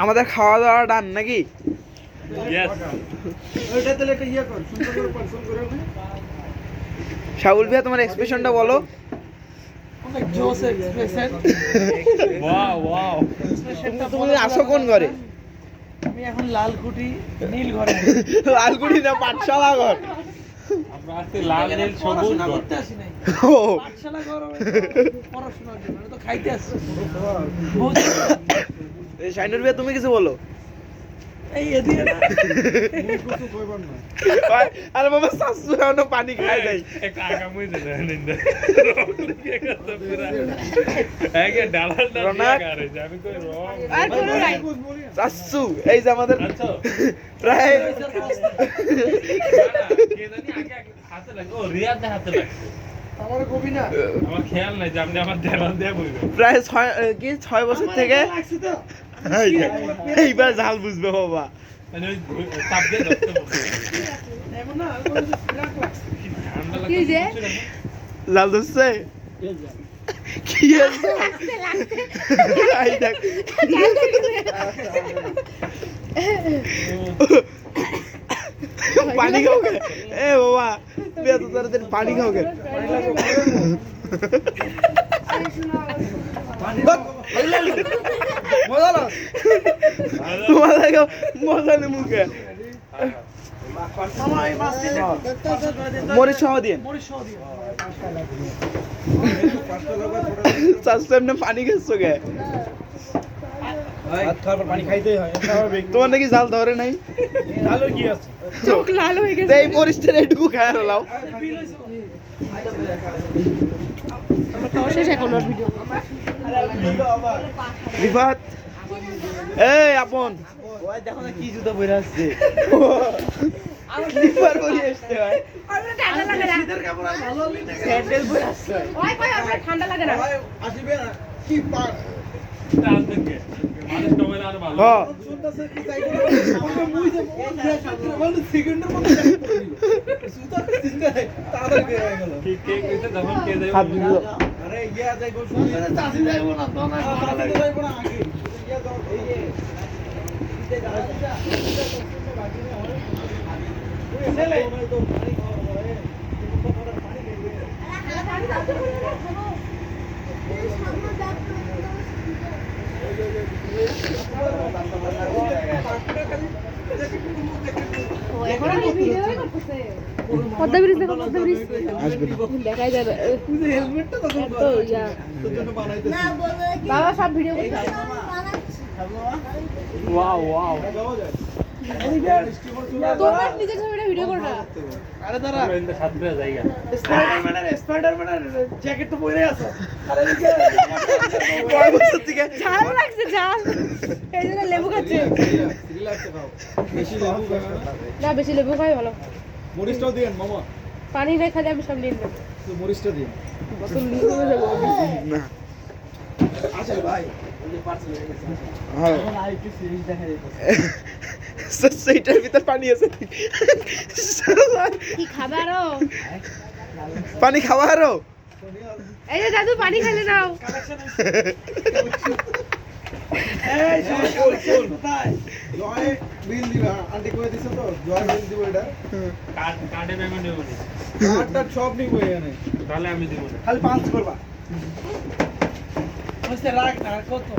আমাদের খাওয়া দাওয়া ডান নাকি? শাহুল ভাইয়া তোমার এক্সপ্রেশনটা বলো। তুমি আসো কোন ঘরে? আমি এখন লালকুটি নীল ঘরে। লালকুটি না পাঠশালা ঘর? আমরা আজকে লাল নীল সবুজ ঘর করতে আসি নাই, ও পাঠশালা ঘর পড়াশোনার জন্য, আমি তো খাইতে আসছি। শাইনুর ভাইয়া তুমি কিছু বলো। এই এদিকে না আরে বাবা শাশু এখনো পানি খায় নাই। একটা আগামী দিনে নিন্দা আগে ডালার না রনাক। করে আমি কই রং আর কোনো নাই। শাশু এই যে আমাদের আচ্ছা প্রায় কে জানি আগে হাতে লাগে ও রিয়াদ দে হাতে লাগে আমার কবি না আমার খেয়াল নাই যে আপনি আমার ডালার দিয়ে বলবেন প্রায় 6 বছর থেকে লাগছে তো। এইবার ঝাল বুঝবে বাবা। মানে ওই চাপ দিয়ে ধরতে বলছে এমন না আর কোনো ফ্রাক লাগছে। ঠান্ডা কি যে? লাগছে লাল ধরছে কি আছে? এই দেখ পানি খাও গে এ বাবা বিয়া তো তাড়াতাড়ি পানি খাও গে মজা না তোমার লাগে মজা নেই মুখে। মামা এই মাছ দিলে মরিচ সহ দিয়ে মরিচ সহ দিও। চাষটা এমনি পানি খেয়েছো গে? পানি খাইতেই হয় স্বাভাবিক। তোমার নাকি জাল ধরে নাই? ভালো কি আছে? চোখ লাল হয়ে গেছে। তো এই মরিচটা এইটুকু খায় হলাও। শেষ এখন ওর ভিডিও। রিফাত এই আপন ওই দেখো না কি জুতা পরে আসছে। স্লিপার পরে আসছে ভাই, আমার ঠান্ডা লাগে না। শীতের কাপড় আর ভালো হলি না। স্যান্ডেল পরে আসছে। ওই কই আমার ঠান্ডা লাগে না। আসিবে না কি পার রাত থেকে মানুষ কমাইলে আর ভালো হ্যাঁ শুনতাছে কি চাই করে আমাকে মুই যে মানে সেকেন্ডের মধ্যে সুতা চিন্তা তাড়াতাড়ি বের হয়ে গেল। কে কে কইতে যখন কে যাবে হাত দিল। আরে ইয়া যাইবো শুনতে চাষি যাইবো না তো না যাইবো না আগে ইয়া দাও এই যে এখন ভিডিও করতেছে। পদ্মা ব্রিজ দেখো, পদ্মা ব্রিজ দেখাই যাবে। হেলমেটটা তখন তো ইয়া তোর জন্য বানাইতে বাবা সব ভিডিও করছে। ওয়াও ওয়াও তোমরা নিজের ছবিটা ভিডিও করো না। আরে দাঁড়া আমরা ইন্দা সাতটা জায়গা স্পাইডারম্যানের জ্যাকেট তো পরে আছে আরে কয় বছর থেকে ঝাল লাগছে ঝাল। এই জন্য লেবু খাচ্ছে। রিল্যাক্সে খাও বেশি লেবু খাও না বেশি লেবু খাই ভালো। মরিচটাও দিয়েন মামা পানি না খালে আমি সব নিয়ে নেব। তো মরিচটা দিন বোতল নিয়ে যাবো। না আচ্ছা ভাই ওই যে পার্সেল হয়ে গেছে হ্যাঁ এখন আরেকটু সিরিজ দেখা যাইতেছে সেইটার ভিতর পানি আছে। কি খাবারও? পানি খাওয়া আরো এই যে দাদু পানি খেলে নাও। এই শোন কোথায় জয় বিল দিবা আন্টি কই দিছো তো জয় বিল দিব এটা কার্ডে পেমেন্ট হবে না কার্ডটা সব নিব এখানে তাহলে আমি দিব না খালি পাঁচ করবা বুঝতে রাখ না আর কত